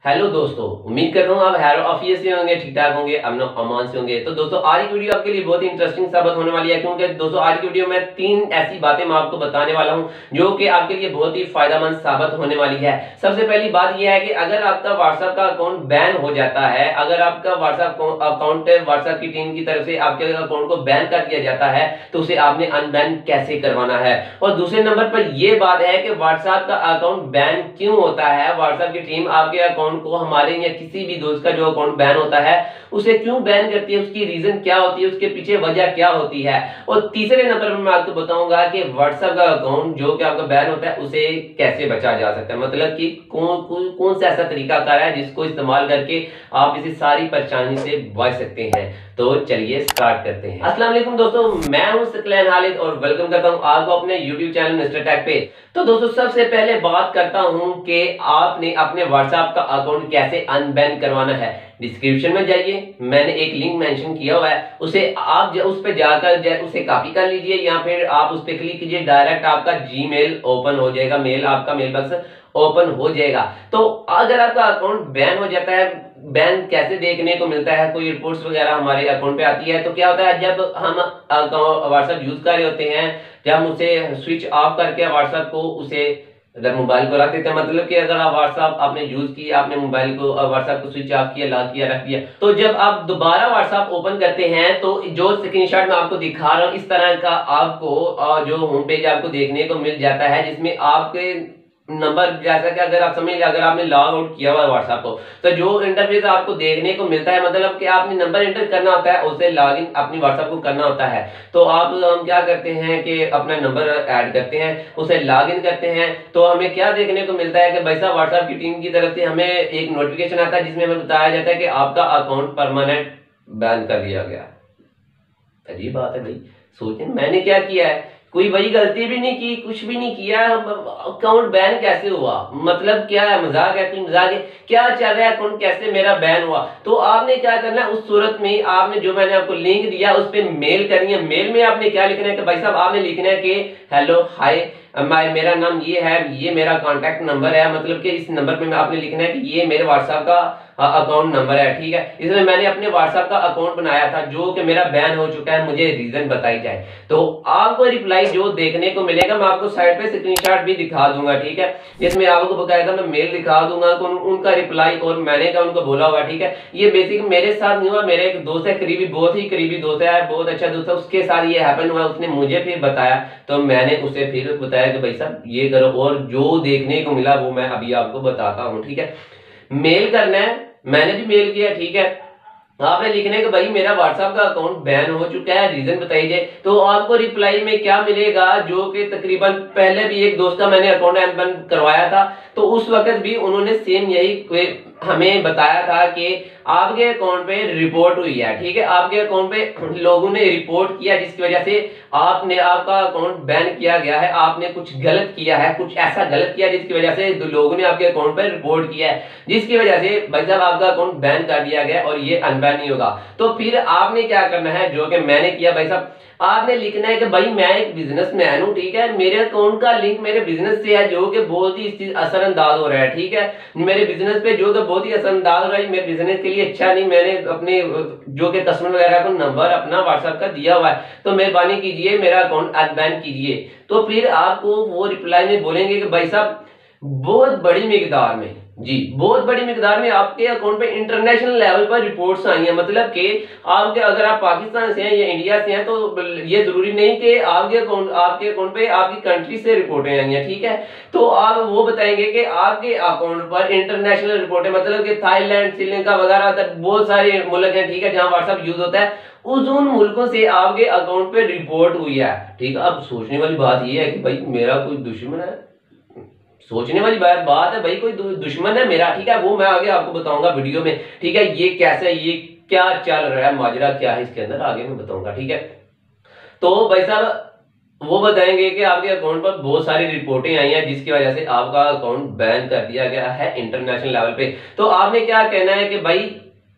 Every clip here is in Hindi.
हेलो दोस्तों, उम्मीद करता हूँ आप हैरो ऑफिस से होंगे, ठीक ठाक होंगे, अमन अमान से होंगे। तो दोस्तों आज की वीडियो आपके लिए बहुत ही इंटरेस्टिंग साबित होने वाली है, क्योंकि दोस्तों आज की वीडियो में 3 ऐसी बातें मैं आपको बताने वाला हूँ जो कि आपके लिए बहुत ही फायदेमंद साबित होने वाली है। सबसे पहली बात यह है कि अगर आपका व्हाट्सएप का अकाउंट बैन हो जाता है, अगर आपका व्हाट्सएप अकाउंट व्हाट्सएप की टीम की तरफ से आपके अकाउंट को बैन कर दिया जाता है, तो उसे आपने अनबैन कैसे करवाना है। और दूसरे नंबर पर यह बात है कि व्हाट्सएप का अकाउंट बैन क्यों होता है, व्हाट्सएप की टीम आपके अकाउंट को, हमारे या किसी भी दोस्त का जो अकाउंट बैन होता है उसे क्यों बैन करती है, उसकी रीजन क्या होती है, उसके पीछे वजह क्या होती है। और तीसरे नंबर पर मैं आपको बताऊंगा कि व्हाट्सएप का अकाउंट जो कि आपका बैन होता है उसे कैसे बचा जा सकता है, मतलब कि कौन सा ऐसा तरीकाकार है जिसको इस्तेमाल करके आप इसे सारी परेशानी से बच सकते हैं। तो चलिए स्टार्ट करते हैं। अस्सलाम वालेकुम दोस्तों, मैं हूं सकलैन खालिद और वेलकम करता हूं आपको अपने YouTube चैनल मिस्टर टेक पे। तो दोस्तों सबसे पहले बात करता हूं कि आपने अपने व्हाट्सएप का अकाउंट कैसे अनबैन करवाना है। डिस्क्रिप्शन में जाइए, मैंने एक लिंक मेंशन किया हुआ है, उसे आप उस पर जाकर उसे कॉपी कर लीजिए या फिर आप उस पर क्लिक कीजिए, डायरेक्ट आपका जीमेल ओपन हो जाएगा, मेल आपका मेल बॉक्स ओपन हो जाएगा। तो अगर आपका अकाउंट बैन हो जाता है, बैन कैसे देखने को मिलता है, कोई रिपोर्ट्स वगैरह हमारे अकाउंट पे आती है, तो क्या होता है जब हम व्हाट्सएप यूज कर रहे होते हैं, जब हम उसे स्विच ऑफ करके व्हाट्सएप को उसे अगर मोबाइल को रख देते हैं, मतलब कि अगर आप व्हाट्सएप आपने यूज किया, आपने मोबाइल को व्हाट्सएप को स्विच ऑफ किया, लॉक किया, रख दिया, तो जब आप दोबारा व्हाट्सएप ओपन करते हैं तो जो स्क्रीनशॉट मैं आपको दिखा रहा हूं इस तरह का आपको जो होम पेज आपको देखने को मिल जाता है, जिसमें आपके नंबर, जैसा कि अगर आप समझ, अगर आपने लॉग आउट किया हुआ है व्हाट्सएप को, तो जो इंटरफेस आपको देखने को मिलता है, मतलब कि आपने नंबर एंटर करना होता है, उसे लॉग इन अपनी व्हाट्सएप को करना होता है। तो हम क्या करते हैं कि अपना नंबर ऐड करते हैं, उसे लॉग इन करते हैं, तो हमें क्या देखने को मिलता है कि भाई साहब व्हाट्सएप की टीम की तरफ से हमें एक नोटिफिकेशन आता है जिसमें हमें बताया जाता है कि आपका अकाउंट परमानेंट बैन कर दिया गया। अजीब बात है भाई, सोचें मैंने क्या किया है, कोई वही गलती भी नहीं की, कुछ भी नहीं किया, अकाउंट बैन कैसे हुआ, मतलब क्या है, मजाक है, कोई मजाक है, क्या चल रहा है, अकाउंट कैसे मेरा बैन हुआ। तो आपने क्या करना है, उस सूरत में आपने जो मैंने आपको लिंक दिया उस पर मेल करनी है। मेल में आपने क्या लिखना है कि भाई साहब आपने लिखना है कि हेलो हाय मेरा नाम ये है, ये मेरा कॉन्टैक्ट नंबर है, मतलब कि इस नंबर पे आपने लिखना है कि ये मेरे व्हाट्सएप का अकाउंट नंबर है, ठीक है। इसमें मैंने अपने व्हाट्सएप का अकाउंट बनाया था जो कि मेरा बैन हो चुका है, मुझे रीजन बताई जाए। तो आपको रिप्लाई जो देखने को मिलेगा, मैं आपको साइड पे स्क्रीनशॉट भी दिखा दूंगा, ठीक है, जिसमें आपको बकायदा मैं मेल दिखा दूंगा उनका रिप्लाई और मैंने क्या उनको बोला हुआ, ठीक है। ये बेसिक मेरे साथ नहीं हुआ, मेरे एक दोस्त है, करीबी, बहुत ही करीबी दोस्त है, बहुत अच्छा दोस्त है, उसके साथ ये हैपन हुआ, उसने मुझे फिर बताया, तो मैंने उसे फिर बताया कि भाई साहब ये करो, और जो देखने को मिला वो मैं अभी आपको बताता हूं, ठीक है। मेल करना है, मैंने भी मेल किया, ठीक है। आपने लिखना है कि भाई मेरा व्हाट्सएप का अकाउंट बैन हो चुका है, रीजन बताइए। तो आपको रिप्लाई में क्या मिलेगा, जो कि तकरीबन पहले भी एक दोस्त का मैंने अकाउंट बैन करवाया था, तो उस वक्त भी उन्होंने सेम यही हमें बताया था कि आपके अकाउंट पे रिपोर्ट हुई है, ठीक है, आपके अकाउंट पे लोगों ने रिपोर्ट किया जिसकी वजह से आपका अकाउंट बैन किया गया है, आपने कुछ गलत किया है, कुछ ऐसा गलत किया जिसकी वजह से लोगों ने आपके अकाउंट पर रिपोर्ट किया है, जिसकी वजह से भाई साहब आपका अकाउंट बैन कर दिया गया और ये अनबैन नहीं होगा। तो फिर आपने क्या करना है, जो कि मैंने किया, भाई साहब आपने लिखना है कि भाई मैं एक बिजनेसमैन हूं, ठीक है, मेरे अकाउंट का लिंक मेरे बिजनेस से है जो कि बहुत ही असरअंदाज हो रहा है, ठीक है, मेरे बिजनेस पे जो कि बहुत ही असरअंदाज हो रहा है, मेरे बिजनेस के लिए अच्छा नहीं, मैंने अपने जो कि कस्टमर वगैरह को नंबर अपना व्हाट्सएप का दिया हुआ है, तो मेहरबानी कीजिए मेरा अकाउंट अनबैन कीजिए। तो फिर आपको वो रिप्लाई में बोलेंगे कि भाई साहब बहुत बड़ी मिकदार में, जी बहुत बड़ी मिकदार में आपके अकाउंट पे इंटरनेशनल लेवल पर रिपोर्ट्स आई हैं, मतलब कि आपके, अगर आप पाकिस्तान से हैं या इंडिया से हैं तो ये जरूरी नहीं कि आपके अकाउंट पे आपकी कंट्री से रिपोर्टें आई हैं, ठीक है। तो आप वो बताएंगे कि आपके अकाउंट पर इंटरनेशनल रिपोर्टें, मतलब कि थाईलैंड, श्रीलंका वगैरह तक बहुत सारे मुल्क हैं, ठीक है, जहां व्हाट्सएप यूज होता है, उन मुल्कों से आपके अकाउंट पे रिपोर्ट हुई है, ठीक है। अब सोचने वाली बात यह है कि भाई मेरा कोई दुश्मन है, सोचने वाली बात है भाई, कोई दुश्मन है मेरा, ठीक है, वो मैं आगे आपको बताऊंगा वीडियो में, ठीक है, ये कैसे, ये क्या चल रहा है, माजरा क्या है इसके अंदर, आगे मैं बताऊंगा, ठीक है। तो भाई साहब वो बताएंगे कि आपके अकाउंट पर बहुत सारी रिपोर्टें आई हैं जिसकी वजह से आपका अकाउंट बैन कर दिया गया है इंटरनेशनल लेवल पे। तो आपने क्या कहना है कि भाई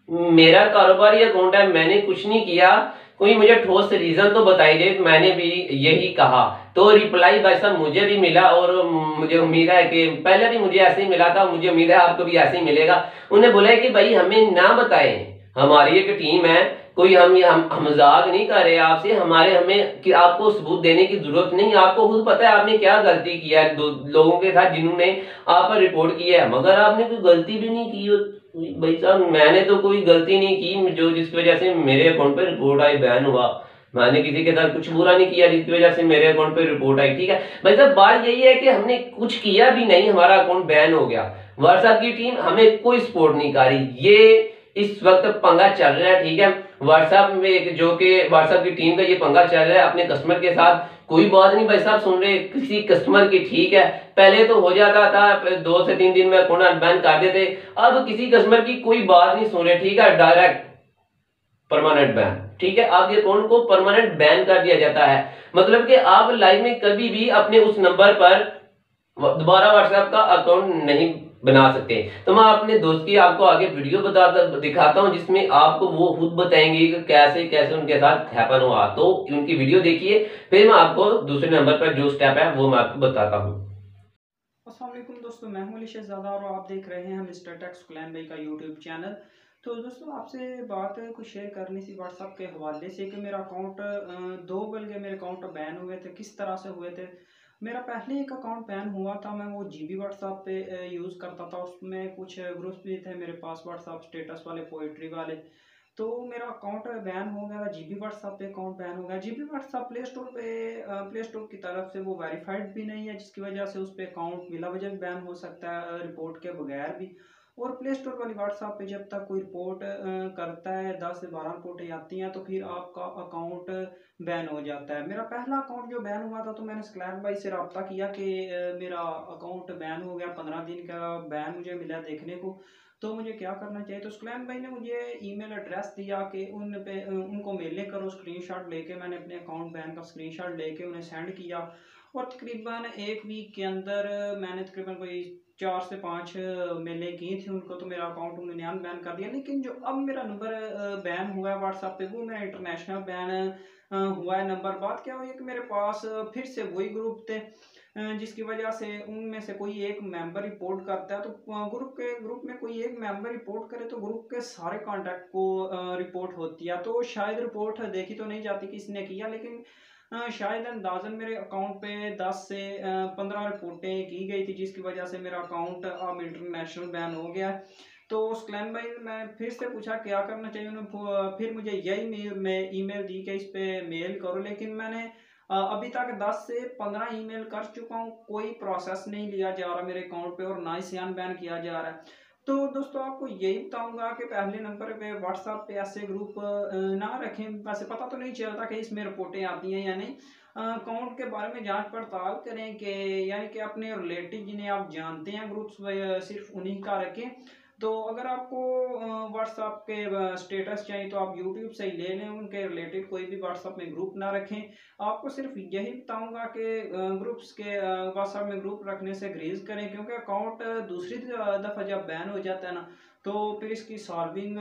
मेरा कारोबारी अकाउंट है, मैंने कुछ नहीं किया, कोई मुझे ठोस रीजन तो बताइए। मैंने भी यही कहा, तो रिप्लाई भाई साहब मुझे भी मिला और मुझे उम्मीद है कि पहले भी मुझे ऐसे ही मिला था, मुझे उम्मीद है आपको भी ऐसे ही मिलेगा। उन्हें बोला कि भाई हमें ना बताएं, हमारी एक टीम है, कोई हम मजाक नहीं कर रहे आपसे, हमें कि आपको सबूत देने की जरूरत नहीं, आपको खुद पता है आपने क्या गलती किया है लोगों के साथ जिन्होंने आप पर रिपोर्ट किया है, मगर आपने कोई गलती भी नहीं की। भाई साहब मैंने तो कोई गलती नहीं की जो जिसकी वजह से मेरे अकाउंट पर रिपोर्ट आई, बैन हुआ। मैंने किसी के साथ कुछ बुरा नहीं किया जिसकी वजह से मेरे अकाउंट पे रिपोर्ट आई। ठीक है भाई साहब, बात यही है कि हमने कुछ किया भी नहीं, हमारा अकाउंट बैन हो गया। व्हाट्सएप की टीम हमें कोई सपोर्ट नहीं कर रही, ये इस वक्त पंगा चल रहा है। ठीक है, व्हाट्सएप में जो कि व्हाट्सएप की टीम का ये पंगा चल रहा है अपने कस्टमर के साथ। कोई बात नहीं भाई साहब, सुन रहे किसी कस्टमर की, ठीक है पहले तो हो जाता था 2 से 3 दिन में अकाउंट अनबैन कर देते, अब किसी कस्टमर की कोई बात नहीं सुन रहे। ठीक है, डायरेक्ट परमानेंट बैन। ठीक है, आपके अकाउंट को परमानेंट बैन कर दिया जाता है, मतलब कि आप लाइफ में कभी भी अपने उस नंबर पर दोबारा व्हाट्सएप का अकाउंट नहीं बना सकते। तो मैं अपने दोस्त की आपको आगे वीडियो दिखाता हूं जिसमें आपको वो खुद बताएंगे कि कैसे कैसे उनके साथ हैपन हुआ। तो उनकी वीडियो देखिए, फिर मैं आपको दूसरे नंबर पर जो स्टेप है वो मैं आपको बताता हूँ। अस्सलाम वालेकुम दोस्तों, मैं हूं अली शहजादा और आप देख रहे हैं मिस्टर टेक सुकलैन भाई का यूट्यूब चैनल। तो दोस्तों आपसे बात कुछ शेयर करनी सी व्हाट्सएप के हवाले से कि मेरा अकाउंट बल्कि मेरे अकाउंट बैन हुए थे। किस तरह से हुए थे? मेरा पहले एक अकाउंट बैन हुआ था, मैं वो जीबी व्हाट्सएप पे यूज़ करता था, उसमें कुछ ग्रुप्स भी थे मेरे पास व्हाट्सएप स्टेटस वाले, पोइट्री वाले। तो मेरा अकाउंट बैन हो गया था, जीबी व्हाट्सएप पे अकाउंट बैन हो गया। जीबी व्हाट्सएप प्ले स्टोर की तरफ से वो वेरीफाइड भी नहीं है, जिसकी वजह से उस पर अकाउंट बिला वजह भी बैन हो सकता है रिपोर्ट के बगैर भी। और प्ले स्टोर वाली व्हाट्सएप पे जब तक कोई रिपोर्ट करता है, 10 से 12 रिपोर्टें आती हैं, तो फिर आपका अकाउंट बैन हो जाता है। मेरा पहला अकाउंट जो बैन हुआ था, तो मैंने स्क्लैन भाई से रब्ता किया कि मेरा अकाउंट बैन हो गया, 15 दिन का बैन मुझे मिला देखने को, तो मुझे क्या करना चाहिए। तो स्क्लैन भाई ने मुझे ईमेल एड्रेस दिया कि उनको मेल करो स्क्रीनशॉट लेके। मैंने अपने अकाउंट बैन का स्क्रीनशॉट लेके उन्हें सेंड किया और तकरीबन 1 वीक के अंदर मैंने तकरीबन कोई 4 से 5 मेलें की थी उनको, तो मेरा अकाउंट उन्होंने अनबैन कर दिया। लेकिन जो अब मेरा नंबर बैन हुआ है व्हाट्सएप पे, वो मेरा इंटरनेशनल बैन हुआ है नंबर। बात क्या हुई है कि मेरे पास फिर से वही ग्रुप थे, जिसकी वजह से उनमें से कोई एक मेंबर रिपोर्ट करता है, तो ग्रुप में कोई एक मेंबर रिपोर्ट करे तो ग्रुप के सारे कांटेक्ट को रिपोर्ट होती है। तो शायद रिपोर्ट देखी तो नहीं जाती कि इसने किया, लेकिन शायद अंदाजन मेरे अकाउंट पे 10 से 15 रिपोर्टें की गई थी, जिसकी वजह से मेरा अकाउंट अब इंटरनेशनल बैन हो गया। तो स्क्लैन भाई मैं फिर से पूछा क्या करना चाहिए, उन्होंने फिर मुझे यही ईमेल दी कि इस पे मेल करो। लेकिन मैंने अभी तक 10 से 15 ईमेल कर चुका हूँ, कोई प्रोसेस नहीं लिया जा रहा मेरे अकाउंट पे और ना ही अनबैन किया जा रहा है। तो दोस्तों आपको यही बताऊंगा कि पहले नंबर पे व्हाट्सएप पे ऐसे ग्रुप ना रखें। वैसे पता तो नहीं चलता कि इसमें रिपोर्टें आती हैं या नहीं। अकाउंट के बारे में जांच पड़ताल करें कि यानी कि अपने रिलेटिव जिन्हें आप जानते हैं ग्रुप्स सिर्फ उन्हीं का रखें। तो अगर आपको व्हाट्सएप के स्टेटस चाहिए तो आप यूट्यूब से ही ले लें, उनके रिलेटेड कोई भी व्हाट्सएप में ग्रुप ना रखें। आपको सिर्फ यही बताऊंगा कि ग्रुप्स के व्हाट्सएप में ग्रुप रखने से ग्रीज करें, क्योंकि अकाउंट दूसरी दफ़ा जब बैन हो जाता है ना, तो फिर इसकी सॉल्विंग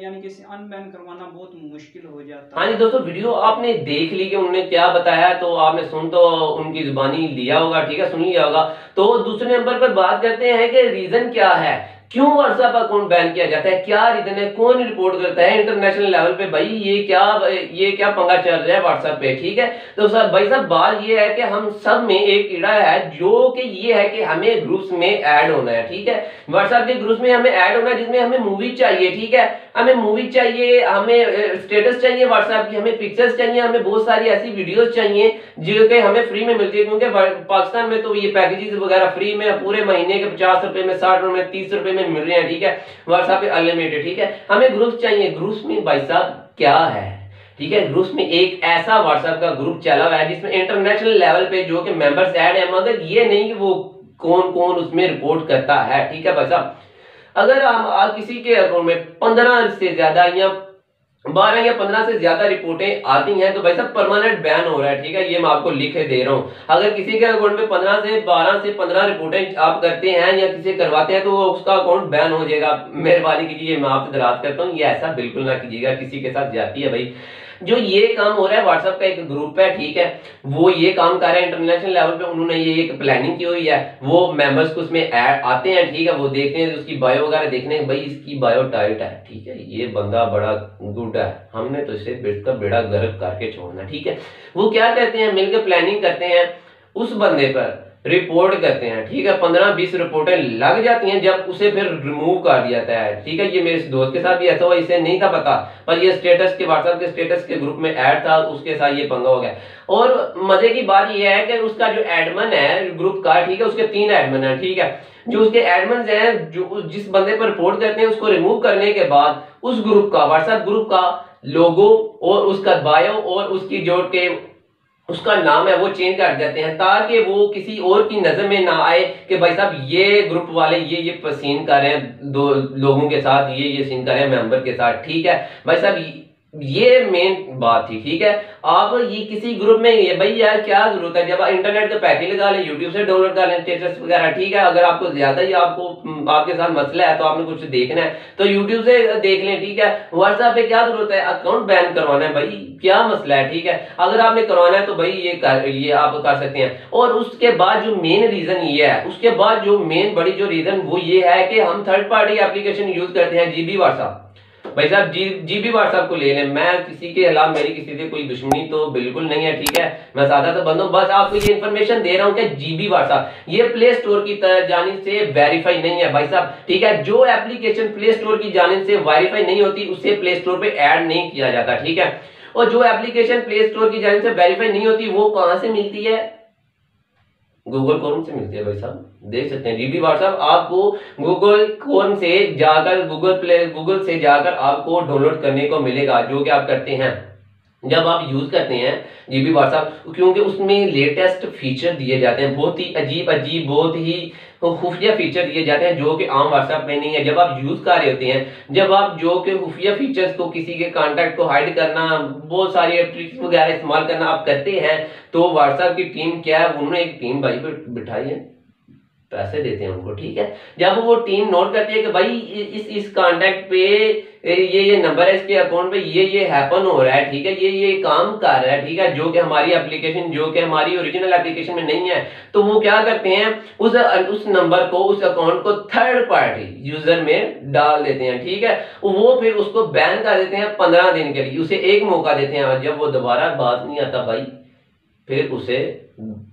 यानी कि अनबैन करवाना बहुत मुश्किल हो जाता है। हाँ जी दोस्तों, वीडियो आपने देख ली कि उन्होंने क्या बताया, तो आपने सुन तो उनकी जुबानी लिया होगा, ठीक है सुन लिया होगा। तो दूसरे नंबर पर बात करते हैं कि रीजन क्या है, क्यों व्हाट्सएप अकाउंट बैन किया जाता है, क्या रीजन है, कौन रिपोर्ट करता है इंटरनेशनल लेवल पे, भाई ये क्या पंगा चल रहा है व्हाट्सएप पे। ठीक है, तो सब भाई साहब बात ये है कि हम सब में एक कीड़ा है जो कि ये है कि हमें ग्रुप्स में ऐड होना है। ठीक है, व्हाट्सएप के ग्रुप्स में हमें ऐड होना है, जिसमें हमें मूवी चाहिए। ठीक है, हमें मूवी चाहिए, हमें स्टेटस चाहिए व्हाट्सएप की, हमें पिक्चर्स चाहिए, हमें बहुत सारी ऐसी वीडियोस चाहिए जो कि हमें फ्री में मिलती है, क्योंकि पाकिस्तान में तो ये पैकेजेस वगैरह फ्री में पूरे महीने के 50 रुपए में, 60 रुपए में, 30 रुपए में मिल रहे हैं। ठीक है, व्हाट्सएप पे अनलिमिटेड। ठीक है, हमें ग्रुप्स चाहिए। ग्रुप्स में भाई साहब क्या है, ठीक है, ग्रुप्स में एक ऐसा व्हाट्सएप का ग्रुप चला हुआ है जिसमें इंटरनेशनल लेवल पे जो कि मेंबर्स ऐड है, मगर ये नहीं कि वो कौन कौन उसमें रिपोर्ट करता है। ठीक है भाई साहब, अगर आप किसी के अकाउंट में 15 से ज्यादा या 12 या 15 से ज्यादा रिपोर्टें आती हैं तो भाई साहब परमानेंट बैन हो रहा है। ठीक है, ये मैं आपको लिख दे रहा हूं। अगर किसी के अकाउंट में 12 से 15 रिपोर्टें आप करते हैं या किसी करवाते हैं तो उसका अकाउंट बैन हो जाएगा। मेहरबानी कीजिए, मैं आपसे दराज करता हूं, ये ऐसा बिल्कुल ना कीजिएगा, किसी के साथ जाती है भाई। जो ये काम हो रहा है, व्हाट्सएप का एक ग्रुप है, ठीक है, वो ये काम कर रहा है इंटरनेशनल लेवल पे, उन्होंने ये एक प्लानिंग की हुई है, वो मेंबर्स को उसमें ऐड आते हैं, ठीक है, वो देखते हैं उसकी बायो वगैरह, देखने हैं भाई इसकी बायो टाइट है, ठीक है, ये बंदा बड़ा गुड है, हमने तो इसे इसका बेड़ा गर्क करके छोड़ना, ठीक है। वो क्या कहते हैं, मिलकर प्लानिंग करते हैं, उस बंदे पर रिपोर्ट करते हैं, ठीक है, 15-20 रिपोर्टें लग जाती हैं, जब उसे फिर रिमूव कर दिया जाता है, ठीक है। ये मेरे दोस्त के साथ भी ऐसा हुआ, इसे नहीं था पता, पर ये स्टेटस के व्हाट्सएप के स्टेटस के ग्रुप में ऐड था, उसके साथ ये पंगा हो गया। और मजे की बात ये है कि उसका जो एडमिन है ग्रुप का, ठीक है, उसके 3 एडमिन है, ठीक है, जो उसके एडमिन हैं, जो जिस बंदे पर रिपोर्ट करते हैं उसको रिमूव करने के बाद उस ग्रुप का, व्हाट्सएप ग्रुप का लोगो और उसका बायो और उसकी जो के उसका नाम है वो चेंज कर देते हैं, ताकि वो किसी और की नजर में ना आए कि भाई साहब ये ग्रुप वाले ये सीन कर रहे हैं, 2 लोगों के साथ ये सीन कर रहे हैं मेंबर के साथ, ठीक है भाई साहब, ये मेन बात थी, ठीक है। आप ये किसी ग्रुप में ये भाई यार क्या जरूरत है, जब आप इंटरनेट का पैकेज लगा लें, यूट्यूब से डाउनलोड कर लें स्टेटस वगैरह, ठीक है, अगर आपको ज्यादा ही आपके साथ मसला है तो आपने कुछ देखना है तो यूट्यूब से देख लें, ठीक है। व्हाट्सएप पे क्या जरूरत है, अकाउंट बैन करवाना है, भाई क्या मसला है, ठीक है, अगर आपने करवाना है तो भाई ये आप कर सकते हैं। और उसके बाद जो मेन रीजन ये है, उसके बाद जो मेन बड़ी जो रीजन वो ये है कि हम थर्ड पार्टी एप्लीकेशन यूज करते हैं, जीबी व्हाट्सएप, भाई साहब जीबी व्हाट्सएप को ले लें, मैं किसी के खिलाफ मेरी किसी से कोई दुश्मनी तो बिल्कुल नहीं है, ठीक है, मैं सादा तो बंद हूं, बस आपको ये इन्फॉर्मेशन दे रहा हूं कि जीबी व्हाट्सएप ये प्ले स्टोर की जानिब से वेरीफाई नहीं है भाई साहब, ठीक है। जो एप्लीकेशन प्ले स्टोर की जानिब से वेरीफाई नहीं होती उसे प्ले स्टोर पे ऐड नहीं किया जाता, ठीक है। और जो एप्लीकेशन प्ले स्टोर की जानिब से वेरीफाई नहीं होती वो कहां से मिलती है, गूगल क्रोम से मिलती है भाई साहब, देख सकते हैं जीबी व्हाट्सएप आपको गूगल क्रोम से जाकर गूगल से जाकर आपको डाउनलोड करने को मिलेगा, जो कि आप करते हैं जब आप यूज करते हैं जीबी व्हाट्सएप, क्योंकि उसमें लेटेस्ट फीचर दिए जाते हैं, बहुत ही अजीब बहुत ही खुफिया फीचर दिए जाते हैं जो कि आम व्हाट्सएप में नहीं है। जब आप यूज कर रहे होते हैं, जब आप जो कि खुफिया फीचर्स को, किसी के कांटेक्ट को हाइड करना, बहुत सारी ट्रिक्स वगैरह इस्तेमाल करना आप करते हैं, तो व्हाट्सएप की टीम क्या है, उन्होंने एक टीम भाई बिठाई है, पैसे देते हैं उनको, ठीक है। जब वो टीम नोट करती है कि भाई इस कांटेक्ट पे ये नंबर है, इसके अकाउंट पे ये हैपन हो रहा है, ठीक है, ये काम कर रहा है, ठीक है, जो कि हमारी एप्लीकेशन, जो कि हमारी ओरिजिनल एप्लीकेशन में नहीं है, तो वो क्या करते हैं उस नंबर को, उस अकाउंट को थर्ड पार्टी यूजर में डाल देते हैं, ठीक है। वो फिर उसको बैन कर देते हैं 15 दिन के लिए, उसे एक मौका देते हैं, जब वो दोबारा बात नहीं आता भाई फिर उसे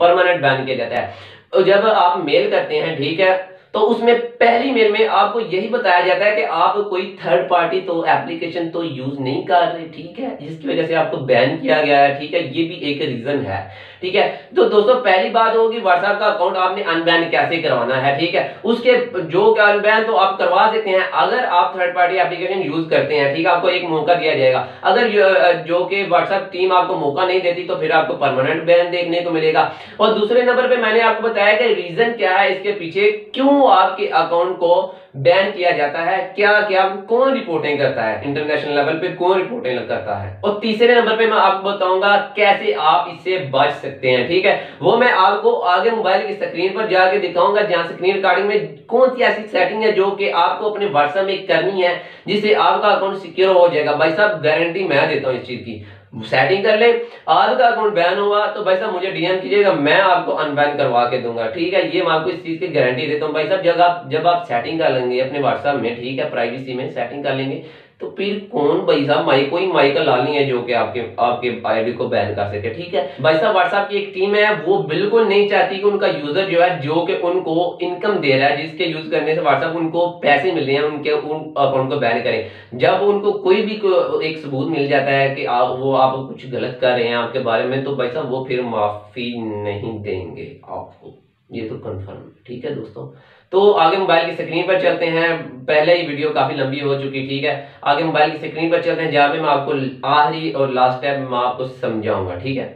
परमानेंट बैन किया जाता है। जब आप मेल करते हैं, ठीक है, तो उसमें पहली मेल में आपको यही बताया जाता है कि आप कोई थर्ड पार्टी तो एप्लीकेशन तो यूज नहीं कर रहे, ठीक है, जिसकी वजह से आपको बैन किया गया है, ठीक है, ये भी एक रीजन है, ठीक है। तो दोस्तों पहली बात होगी व्हाट्सएप का अकाउंट आपने अनबैन कैसे करवाना है, ठीक है, उसके जो अनबैन तो आप करवा सकते हैं अगर आप थर्ड पार्टी एप्लीकेशन यूज करते हैं, ठीक है, आपको एक मौका दिया जाएगा। अगर जो कि व्हाट्सएप टीम आपको मौका नहीं देती तो फिर आपको परमानेंट बैन देखने को मिलेगा। और दूसरे नंबर पे मैंने आपको बताया कि रीजन क्या है इसके पीछे, क्यों आपके अकाउंट को बैन किया जाता है, क्या कौन रिपोर्टिंग करता है, इंटरनेशनल लेवल पे कौन रिपोर्टिंग करता है। और तीसरे नंबर पे मैं आपको बताऊंगा कैसे आप इससे बच सकते हैं, ठीक है, वो मैं आपको आगे मोबाइल की स्क्रीन पर जाके दिखाऊंगा, जहां स्क्रीन रिकॉर्डिंग में कौन सी ऐसी सेटिंग है जो कि आपको अपने व्हाट्सएप में करनी है जिससे आपका अकाउंट सिक्योर हो जाएगा। भाई साहब गारंटी मैं देता हूं इस चीज की, सेटिंग कर ले, आपका अकाउंट बैन हुआ तो भाई साहब मुझे डीएम कीजिएगा, मैं आपको अनबैन करवा के दूंगा, ठीक है, ये मैं आपको इस चीज की गारंटी देता हूं। भाई साहब जब आप सेटिंग कर लेंगे अपने व्हाट्सएप में, ठीक है, प्राइवेसी में सेटिंग कर लेंगे, तो फिर कौन भाई साहब कोई माइकल लाल नहीं है जो कि आपके आईडी को बैन कर सके, ठीक है। भाई साहब व्हाट्सएप की एक टीम है, वो बिल्कुल नहीं चाहती कि उनका यूजर जो है, जो कि उनको इनकम दे रहा है, जिसके यूज करने से व्हाट्सएप उनको पैसे मिल रहे हैं, उन अकाउंट को बैन करें। जब उनको कोई भी एक सबूत मिल जाता है कि आप कुछ गलत कर रहे हैं आपके बारे में, तो भाई साहब वो फिर माफी नहीं देंगे आपको, ये तो कंफर्म, ठीक है दोस्तों। तो आगे मोबाइल की स्क्रीन पर चलते हैं, पहले ही वीडियो काफी लंबी हो चुकी, ठीक है, आगे मोबाइल की स्क्रीन पर चलते हैं जहां पे मैं आपको आखिरी और लास्ट स्टेप मैं आपको समझाऊंगा, ठीक है।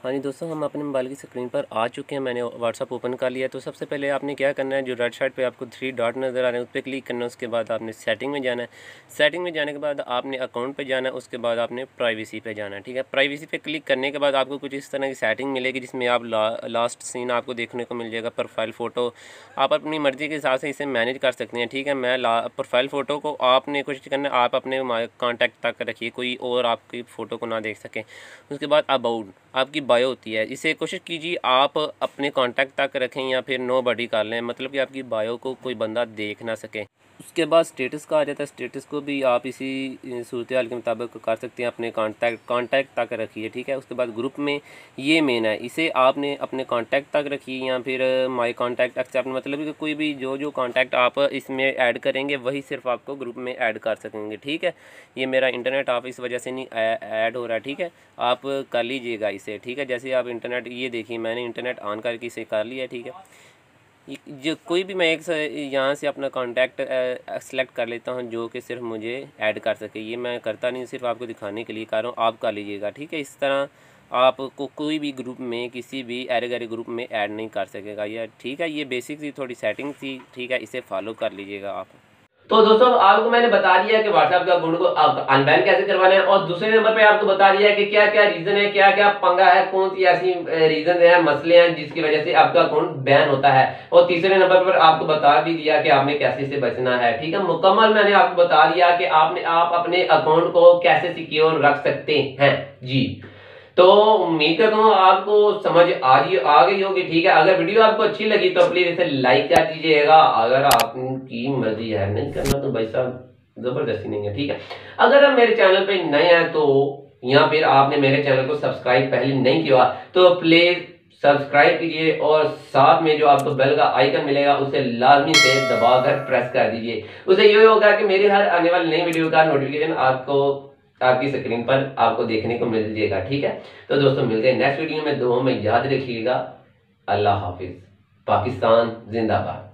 हाँ जी दोस्तों, हम अपने मोबाइल की स्क्रीन पर आ चुके हैं। मैंने व्हाट्सअप ओपन कर लिया। तो सबसे पहले आपने क्या करना है, जो राइट साइड पे आपको 3 डॉट नज़र आ रहे हैं उस पर क्लिक करना है। उसके बाद आपने सेटिंग में जाना है। सेटिंग में जाने के बाद आपने अकाउंट पे जाना है। उसके बाद आपने प्राइवेसी पे जाना है। ठीक है, प्राइवेसी पे क्लिक करने के बाद आपको कुछ इस तरह की सेटिंग मिलेगी, जिसमें आप लास्ट सीन आपको देखने को मिल जाएगा। प्रोफाइल फ़ोटो आप अपनी मर्ज़ी के हिसाब से इसे मैनेज कर सकते हैं। ठीक है, मैं प्रोफाइल फ़ोटो को आपने कोशिश करना आप अपने कॉन्टैक्ट तक रखिए, कोई और आपकी फ़ोटो को ना देख सके। उसके बाद अबाउट आपकी बायो होती है, इसे कोशिश कीजिए आप अपने कांटेक्ट तक रखें या फिर नो बडी कर लें, मतलब कि आपकी बायो को कोई बंदा देख ना सके। उसके बाद स्टेटस का आ जाता है। स्टेटस को भी आप इसी सूरत हाल के मुताबिक कर सकते हैं, अपने कांटेक्ट तक रखिए। ठीक है, उसके बाद ग्रुप में ये मेन है, इसे आपने अपने कांटेक्ट तक रखिए या फिर माय कांटेक्ट एक्सेप्ट, मतलब कि कोई भी जो कांटेक्ट आप इसमें ऐड करेंगे वही सिर्फ आपको ग्रुप में ऐड कर सकेंगे। ठीक है, ये मेरा इंटरनेट ऑफ इस वजह से नहीं ऐड हो रहा है। ठीक है, आप कर लीजिएगा इसे। ठीक है, जैसे आप इंटरनेट, ये देखिए मैंने इंटरनेट ऑन करके इसे कर लिया। ठीक है, जो कोई भी मैं एक यहाँ से अपना कांटेक्ट सेलेक्ट कर लेता हूँ जो कि सिर्फ मुझे ऐड कर सके। ये मैं करता नहीं, सिर्फ आपको दिखाने के लिए कर रहा हूँ, आप कर लीजिएगा। ठीक है, इस तरह आपको कोई भी ग्रुप में किसी भी एरे ग्रुप में ऐड नहीं कर सकेगा। ये ठीक है, ये बेसिक सी थोड़ी सेटिंग थी। ठीक है, इसे फॉलो कर लीजिएगा आप। तो दोस्तों आपको मैंने बता दिया कि व्हाट्सएप का अकाउंट को आप अनबैन कैसे करवाना है, और दूसरे नंबर पे आपको बता दिया कि क्या क्या रीजन है, क्या क्या पंगा है, कौन सी ऐसी रीजन है, मसले हैं जिसकी वजह से आपका अकाउंट बैन होता है। और तीसरे नंबर पर आपको बता भी दिया कि आपने कैसे से बचना है। ठीक है, मुकम्मल मैंने आपको बता दिया कि आप अपने अकाउंट को कैसे सिक्योर रख सकते हैं जी। तो उम्मीद करता हूँ आपको समझ आ गई होगी। ठीक है, अगर वीडियो आपको अच्छी लगी तो प्लीज इसे लाइक कर दीजिएगा। अगर आपकी मर्जी है नहीं करना तो भाई साहब जबरदस्ती नहीं है। ठीक है, अगर आप मेरे चैनल पे नए हैं तो या फिर आपने मेरे चैनल को सब्सक्राइब पहले नहीं किया तो प्लीज सब्सक्राइब कीजिए, और साथ में जो आपको बेल का आइकन मिलेगा उसे लाजमी से दबाकर प्रेस कर दीजिए। उससे ये होगा कि मेरी हर आने वाली नई वीडियो का नोटिफिकेशन आपको आपकी स्क्रीन पर आपको देखने को मिल जाएगा। ठीक है, तो दोस्तों मिलते हैं नेक्स्ट वीडियो में। दुआ में याद रखिएगा। अल्लाह हाफिज। पाकिस्तान जिंदाबाद।